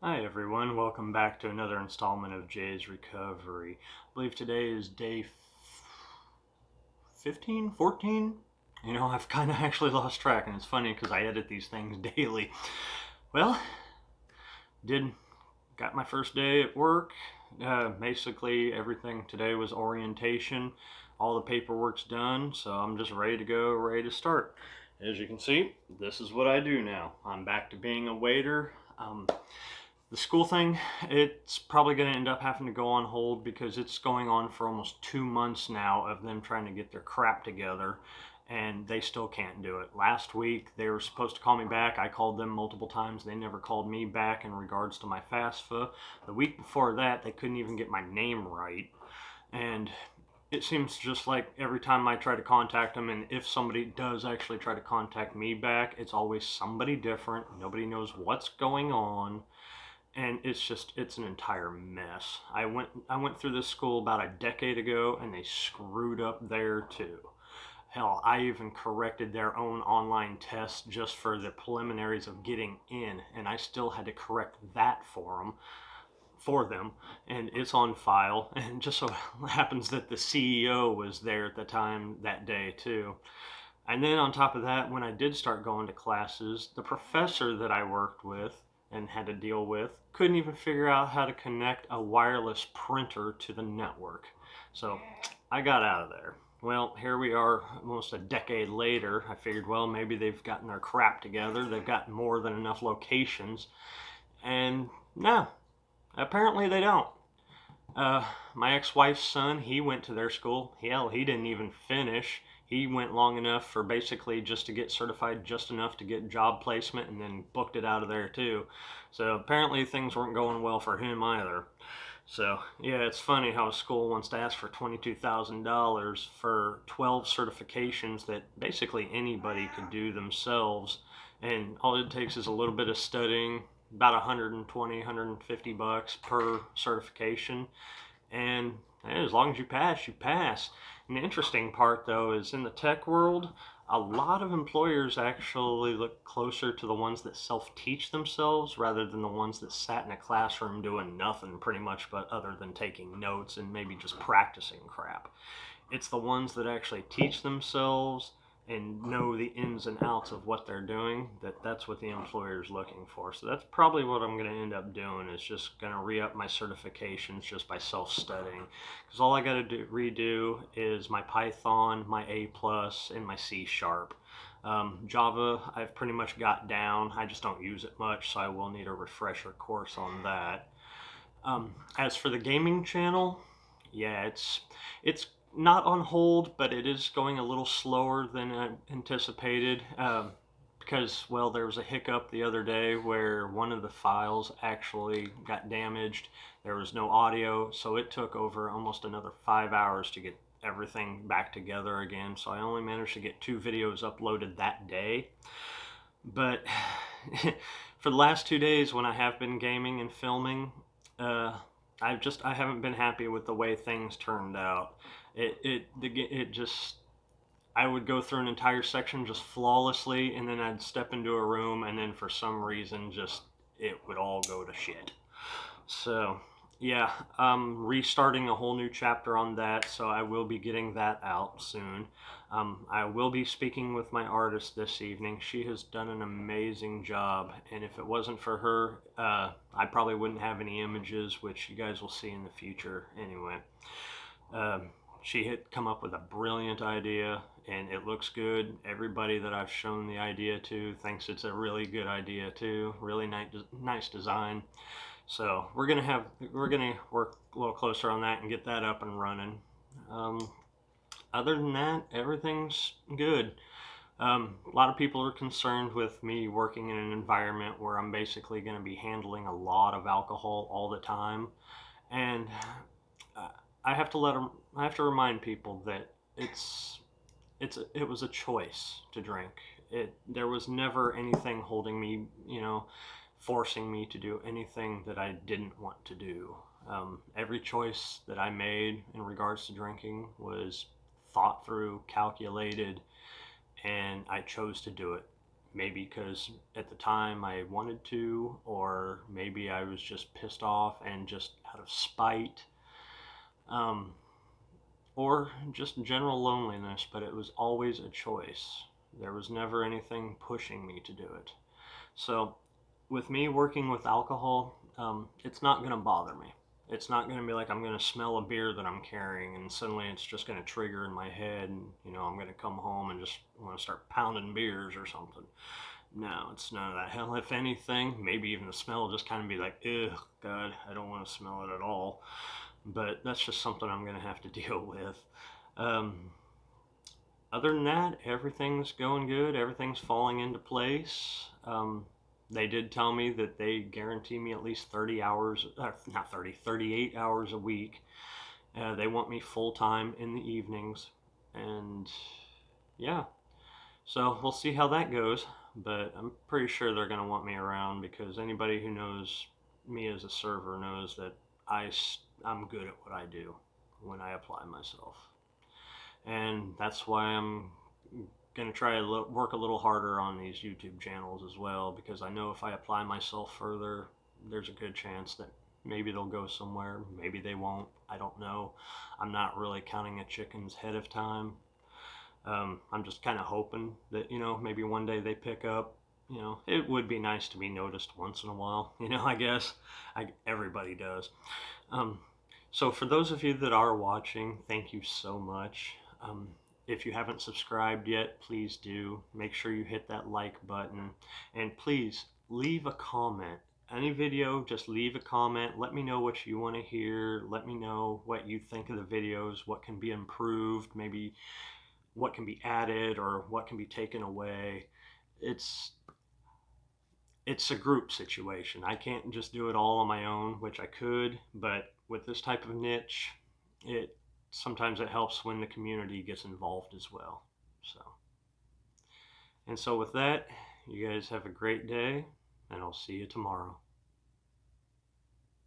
Hi everyone, welcome back to another installment of Jay's Recovery. I believe today is day 15, 14? I've kind of actually lost track, and it's funny because I edit these things daily. Well, did got my first day at work. Basically, everything today was orientation. All the paperwork's done, so I'm just ready to go, ready to start. As you can see, this is what I do now. I'm back to being a waiter. The school thing, it's probably going to end up having to go on hold because it's going on for almost 2 months now of them trying to get their crap together, and they still can't do it. Last week, they were supposed to call me back. I called them multiple times. They never called me back in regards to my FAFSA. The week before that, they couldn't even get my name right. And it seems just like every time I try to contact them, and if somebody does actually try to contact me back, it's always somebody different. Nobody knows what's going on, and it's an entire mess. I went through this school about a decade ago, and they screwed up there too. Hell, I even corrected their own online test just for the preliminaries of getting in, and I still had to correct that for them, and it's on file. And just so happens that the CEO was there at the time that day too. And then on top of that, when I did start going to classes, the professor that I worked with and had to deal with couldn't even figure out how to connect a wireless printer to the network. So I got out of there. Well, here we are almost a decade later. I figured, well, maybe they've gotten their crap together. They've got more than enough locations. And no, apparently they don't. My ex-wife's son, he went to their school. Hell, he didn't even finish. He went long enough for basically just to get certified, just enough to get job placement, and then booked it out of there too. So apparently things weren't going well for him either. So yeah, it's funny how a school wants to ask for $22,000 for 12 certifications that basically anybody could do themselves, and all it takes is a little bit of studying, about 120, 150 bucks per certification, and as long as you pass, you pass. And the interesting part, though, is in the tech world, a lot of employers actually look closer to the ones that self-teach themselves rather than the ones that sat in a classroom doing nothing pretty much but other than taking notes and maybe just practicing crap. It's the ones that actually teach themselves and know the ins and outs of what they're doing, that's what the employer is looking for. So that's probably what I'm going to end up doing, is just going to re-up my certifications just by self-studying, because all I got to redo is my Python, my A+, and my C#. Java I've pretty much got down. I just don't use it much, so I will need a refresher course on that. As for the gaming channel, yeah, it's not on hold, but it is going a little slower than I anticipated, because, well, there was a hiccup the other day where one of the files actually got damaged. There was no audio, so it took over almost another 5 hours to get everything back together again. So I only managed to get 2 videos uploaded that day. But for the last 2 days when I have been gaming and filming, uh, I haven't been happy with the way things turned out. It just, I would go through an entire section just flawlessly, and then I'd step into a room, and then for some reason just it would all go to shit. So yeah, I'm restarting a whole new chapter on that, so I will be getting that out soon. I will be speaking with my artist this evening. She has done an amazing job, and if it wasn't for her, I probably wouldn't have any images, which you guys will see in the future anyway. She had come up with a brilliant idea, and it looks good. Everybody that I've shown the idea to thinks it's a really good idea too. Really nice design. So we're gonna work a little closer on that and get that up and running. Other than that, everything's good. A lot of people are concerned with me working in an environment where I'm basically going to be handling a lot of alcohol all the time, and uh, I have to remind people that it was a choice to drink. There was never anything holding me, forcing me to do anything that I didn't want to do. Every choice that I made in regards to drinking was thought through, calculated, and I chose to do it. maybe because at the time I wanted to, or maybe I was just pissed off and just out of spite, um, or just general loneliness, but it was always a choice. There was never anything pushing me to do it. So, with me working with alcohol, it's not going to bother me. It's not going to be like I'm going to smell a beer that I'm carrying and suddenly it's just going to trigger in my head and, I'm going to come home and just want to start pounding beers or something. No, it's none of that. Hell, if anything, maybe even the smell will just kind of be like, ugh, God, I don't want to smell it at all. But that's just something I'm going to have to deal with. Um, Other than that, everything's going good. Everything's falling into place. They did tell me that they guarantee me at least 30 hours, not 30, 38 hours a week. They want me full time in the evenings. And yeah, so we'll see how that goes. But I'm pretty sure they're going to want me around because anybody who knows me as a server knows that I'm good at what I do when I apply myself. And that's why I'm going to try to work a little harder on these YouTube channels as well, because I know if I apply myself further, there's a good chance that maybe they'll go somewhere, maybe they won't. I don't know. I'm not really counting a chicken's head of time. I'm just kind of hoping that, maybe one day they pick up. It would be nice to be noticed once in a while, I guess. Everybody does. Um, so for those of you that are watching, thank you so much. If you haven't subscribed yet, please do. Make sure you hit that like button. And please leave a comment. Any video, just leave a comment. Let me know what you want to hear. Let me know what you think of the videos, what can be improved, maybe what can be added or what can be taken away. It's a group situation. I can't just do it all on my own, which I could, but with this type of niche, it sometimes it helps when the community gets involved as well. So with that, you guys have a great day, and I'll see you tomorrow.